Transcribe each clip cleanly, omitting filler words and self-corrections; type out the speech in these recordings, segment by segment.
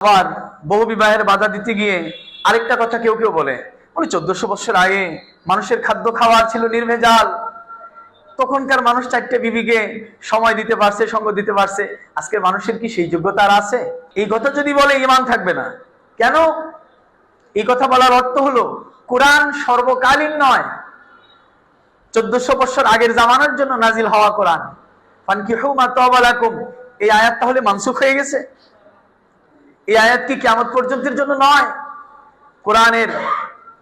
আবার বহু বিবাহের বাধা দিতে গিয়ে আরেকটা কথা কেউ কেউ বলে, 1400 বছর আগে মানুষের খাদ্য খাওয়ার ছিল নির্ভেজাল, তখনকার মানুষ 4টে বিবিকে সময় দিতে পারছে, সঙ্গ দিতে পারছে। আজকের মানুষের কি সেই যোগ্যতা আর আছে? এই কথা যদি বলে ঈমান থাকবে না। কেন? এই কথা বলার অর্থ হলো কোরআন সর্বকালীন নয়, 1400 বছর আগের জামানার জন্য নাজিল হওয়া কোরআন। ফানকিহু মা তাবা লাকুম, এই আয়াত তাহলে মানসুখ হয়ে গেছে? এই আয়াত কি কিয়ামত পর্যন্তের জন্য নয়? কোরআনের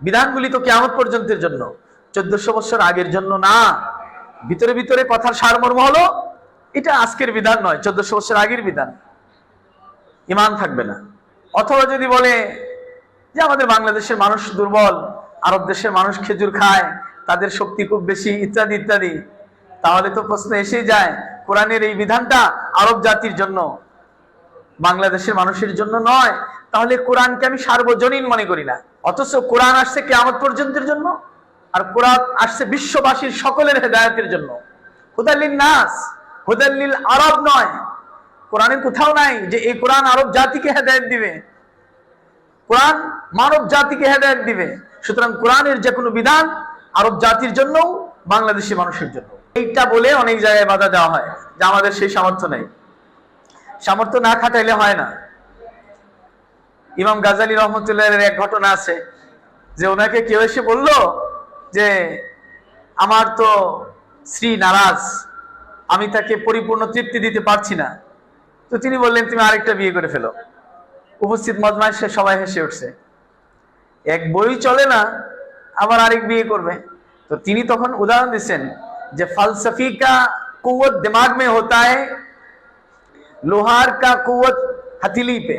বিধানগুলি তো কিয়ামত পর্যন্তের জন্য, 1400 বছর আগের জন্য না। ভিতরে ভিতরে কথার সারমর্ম হলো এটা আজকের বিধান নয়, 1400 বছর আগের বিধান। ঈমান থাকবে না। অথবা যদি বলে যে আমাদের বাংলাদেশের মানুষ দুর্বল, আরব দেশের মানুষ খেজুর খায়, তাদের শক্তি খুব বেশি, ইত্যাদি ইত্যাদি, তাহলে তো প্রশ্ন এসেই যায় কোরআনের এই বিধানটা আরব জাতির জন্য, বাংলাদেশের মানুষের জন্য নয়। তাহলে কোরআনকে আমি সার্বজনীন মনে করি না। অথচ কোরআন আসছে কিয়ামত পর্যন্তের জন্য, আর কোরআন আসছে বিশ্ববাসীর সকলের হেদায়েতের জন্য। হুদাল লিন-নাস, হুদাল লিল-আরব নয়। কোরআনে কোথাও নাই যে এই কোরআন আরব জাতিকে হেদায়েত দিবে। কোরআন মানব জাতিকে হেদায়েত দিবে। সুতরাং কোরআনের যে কোনো বিধান আরব জাতির জন্য, বাংলাদেশি মানুষের জন্য। এইটা বলে অনেক জায়গায় বাধা দেওয়া হয় যে আমাদের সেই সামর্থ্য নেই। সামর্থ্য না খাটাইলে হয় না। ইমাম গাজ্জালী রহমতুল্লাহের এক ঘটনা আছে যে ওনাকে কেউ এসে বলল যে আমার তো স্ত্রী নারাজ, আমি তাকে পরিপূর্ণ তৃপ্তি দিতে পারছি না। তো তিনি বললেন তুমি আরেকটা বিয়ে করে ফেলো। উপস্থিত মজমায় সে সবাই হেসে উঠছে, এক বই চলে না আবার আরেক বিয়ে করবে। তো তিনি তখন উদাহরণ দিচ্ছেন যে ফালসফি কা কুওয়াত দিমাগ মে হোতা है, লোহার কা কুওয়াত হাতিলি পে।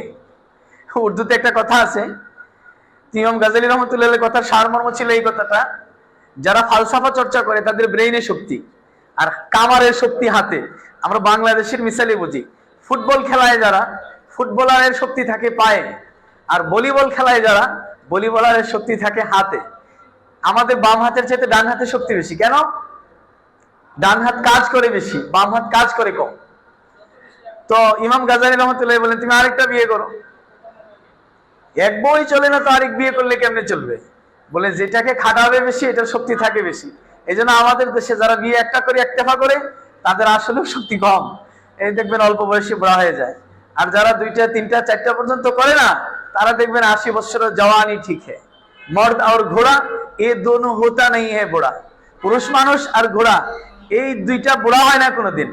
উর্দুতে একটা কথা আছে, ইমাম গাজ্জালী রহমতুল্লাহের কথার সারমর্ম ছিল এই কথাটা, যারা ফালসাফা চর্চা করে তাদের ব্রেইনে শক্তি আর কামারের শক্তি হাতে। আমরা বাংলাদেশের মিসালে বুঝি, ফুটবল খেলায় যারা, ফুটবলারের শক্তি থাকে পায়ে, আর ভলিবল খেলায় যারা, ভলিবলারের শক্তি থাকে হাতে। আমাদের বাম হাতের চাইতে ডান হাতের শক্তি বেশি। কেন? ডান হাত কাজ করে বেশি, বাম হাত কাজ করে কম। তো ইমাম গাজ্জালী রহমতুল্লাহ বলেন তুমি আরেকটা বিয়ে করো। এক বই চলে না তো আরেক বিয়ে করলে কেমনে চলবে? বলে যেটাকে খাটাবে বেশি এটার শক্তি থাকে বেশি। এই জন্য আমাদের দেশে যারা বিয়ে একটা করে একটেফা করে তাদের আসলেও শক্তি কম, এই দেখবেন অল্প বয়সে বুড়া হয়ে যায়। আর যারা 2টা 3টা 4টা পর্যন্ত করে না, তারা দেখবেন 80 বছরের জওয়ানি ঠিক है। মর্দ আর ঘোড়া এ দোনো হোতা নেই है বুড়া। পুরুষ মানুষ আর ঘোড়া এই দুইটা বুড়া হয় না কোনোদিন।